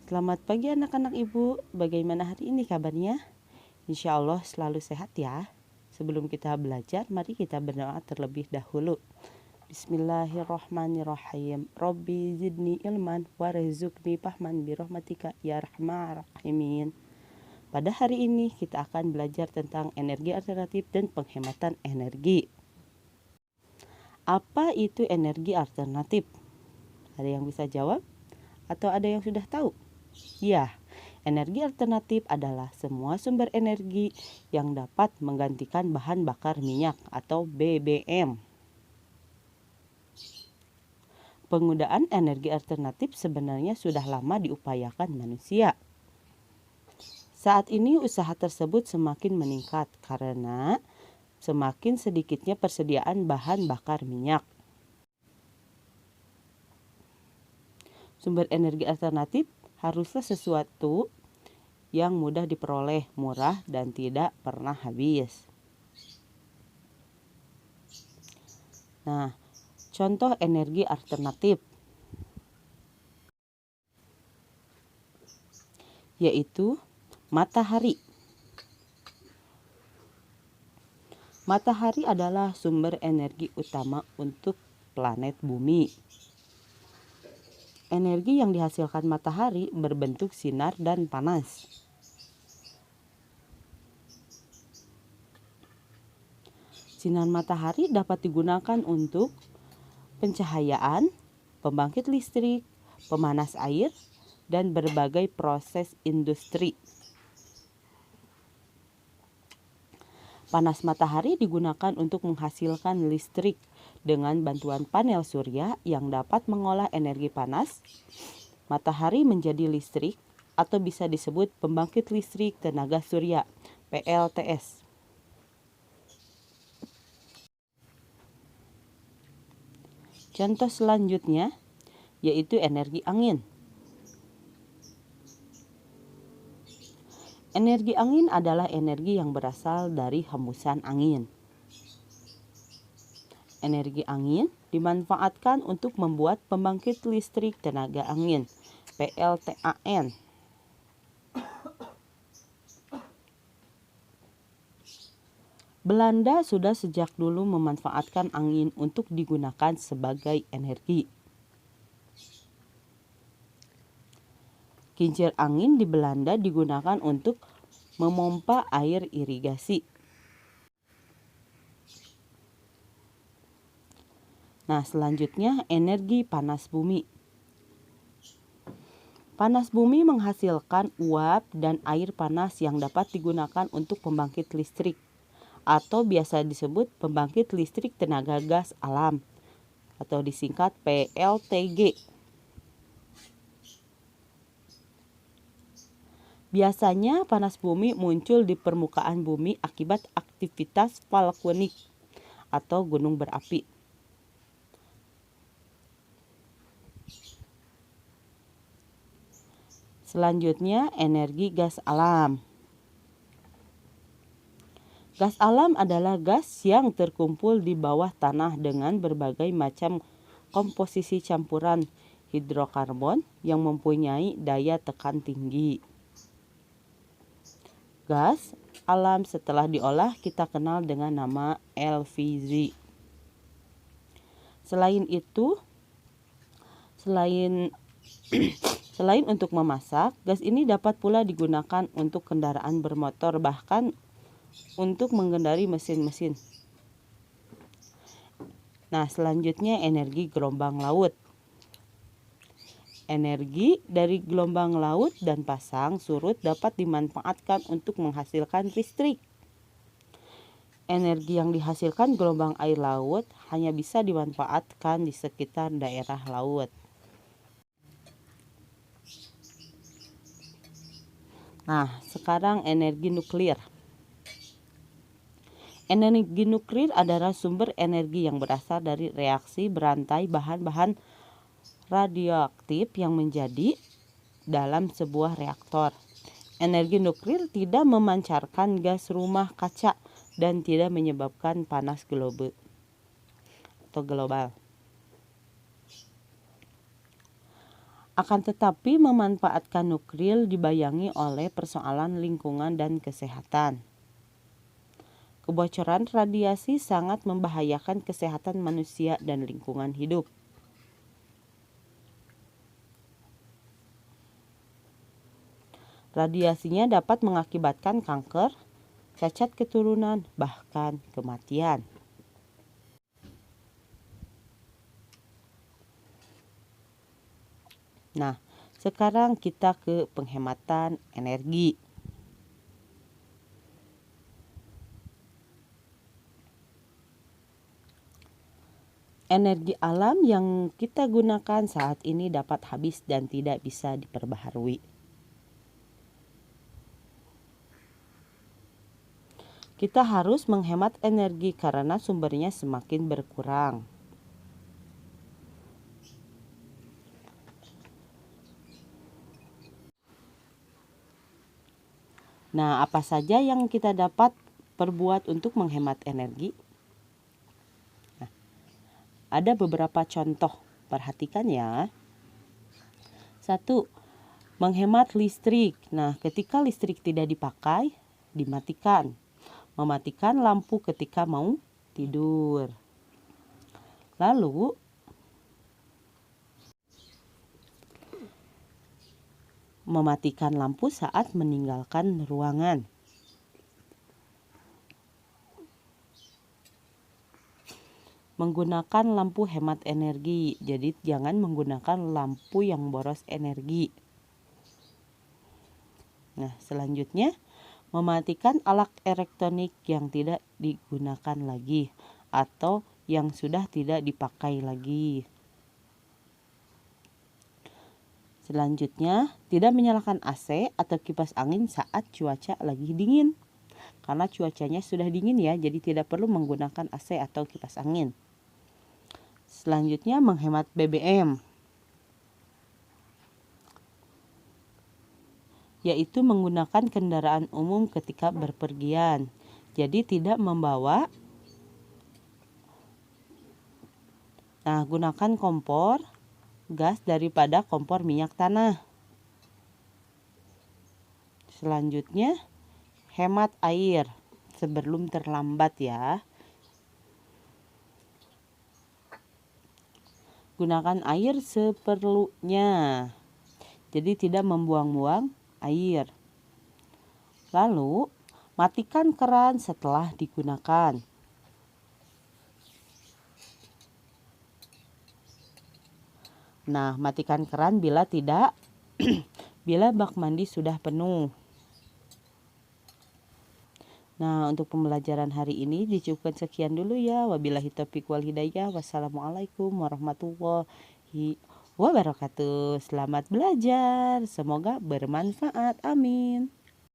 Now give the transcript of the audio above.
Selamat pagi anak-anak ibu, bagaimana hari ini kabarnya? Insya Allah selalu sehat ya. Sebelum kita belajar, mari kita berdoa terlebih dahulu. Bismillahirrahmanirrahim. Rabbi zidni ilman warzuqni fahman birahmatika ya rahman rahimin. Pada hari ini kita akan belajar tentang energi alternatif dan penghematan energi. Apa itu energi alternatif? Ada yang bisa jawab? Atau ada yang sudah tahu? Ya, energi alternatif adalah semua sumber energi yang dapat menggantikan bahan bakar minyak atau BBM. Penggunaan energi alternatif sebenarnya sudah lama diupayakan manusia. Saat ini usaha tersebut semakin meningkat karena semakin sedikitnya persediaan bahan bakar minyak. Sumber energi alternatif haruslah sesuatu yang mudah diperoleh, murah, dan tidak pernah habis. Nah, contoh energi alternatif yaitu matahari. Matahari adalah sumber energi utama untuk planet bumi. Energi yang dihasilkan matahari berbentuk sinar dan panas. Sinar matahari dapat digunakan untuk pencahayaan, pembangkit listrik, pemanas air, dan berbagai proses industri. Panas matahari digunakan untuk menghasilkan listrik dengan bantuan panel surya yang dapat mengolah energi panas matahari menjadi listrik atau bisa disebut pembangkit listrik tenaga surya (PLTS). Contoh selanjutnya yaitu energi angin. Energi angin adalah energi yang berasal dari hembusan angin. Energi angin dimanfaatkan untuk membuat pembangkit listrik tenaga angin (PLTAN). Belanda sudah sejak dulu memanfaatkan angin untuk digunakan sebagai energi. Kincir angin di Belanda digunakan untuk memompa air irigasi. Nah, selanjutnya energi panas bumi. Panas bumi menghasilkan uap dan air panas yang dapat digunakan untuk pembangkit listrik atau biasa disebut pembangkit listrik tenaga gas alam atau disingkat PLTG. Biasanya panas bumi muncul di permukaan bumi akibat aktivitas vulkanik atau gunung berapi. Selanjutnya, energi gas alam. Gas alam adalah gas yang terkumpul di bawah tanah dengan berbagai macam komposisi campuran hidrokarbon yang mempunyai daya tekan tinggi. Gas alam setelah diolah kita kenal dengan nama LPG. Selain untuk memasak, gas ini dapat pula digunakan untuk kendaraan bermotor, bahkan untuk mengendari mesin-mesin. Nah, selanjutnya energi gelombang laut. Energi dari gelombang laut dan pasang surut dapat dimanfaatkan untuk menghasilkan listrik. Energi yang dihasilkan gelombang air laut hanya bisa dimanfaatkan di sekitar daerah laut. Nah, sekarang energi nuklir. Energi nuklir adalah sumber energi yang berasal dari reaksi berantai bahan-bahan radioaktif yang menjadi dalam sebuah reaktor. Energi nuklir tidak memancarkan gas rumah kaca dan tidak menyebabkan panas global. Akan tetapi memanfaatkan nuklir dibayangi oleh persoalan lingkungan dan kesehatan. Kebocoran radiasi sangat membahayakan kesehatan manusia dan lingkungan hidup. Radiasinya dapat mengakibatkan kanker, cacat keturunan, bahkan kematian. Nah, sekarang kita ke penghematan energi. Energi alam yang kita gunakan saat ini dapat habis dan tidak bisa diperbaharui. Kita harus menghemat energi karena sumbernya semakin berkurang. Nah, apa saja yang kita dapat perbuat untuk menghemat energi? Nah, ada beberapa contoh, perhatikan ya. 1. Menghemat listrik. Nah, ketika listrik tidak dipakai, dimatikan. Mematikan lampu ketika mau tidur. Lalu, mematikan lampu saat meninggalkan ruangan. Menggunakan lampu hemat energi, jadi jangan menggunakan lampu yang boros energi. Nah, selanjutnya, mematikan alat elektronik yang tidak digunakan lagi atau yang sudah tidak dipakai lagi. Selanjutnya, tidak menyalakan AC atau kipas angin saat cuaca lagi dingin. Karena cuacanya sudah dingin ya, jadi tidak perlu menggunakan AC atau kipas angin. Selanjutnya, menghemat BBM, yaitu menggunakan kendaraan umum ketika berpergian. Jadi tidak membawa. Nah, gunakan kompor gas daripada kompor minyak tanah. Selanjutnya, hemat air sebelum terlambat ya. Gunakan air seperlunya. Jadi tidak membuang-buang air. Lalu, matikan keran setelah digunakan. Nah, matikan keran bila bila bak mandi sudah penuh. Nah, untuk pembelajaran hari ini dicukupkan sekian dulu ya. Wabillahi taufiq wal hidayah. Wassalamualaikum warahmatullahi wabarakatuh. Selamat belajar. Semoga bermanfaat. Amin.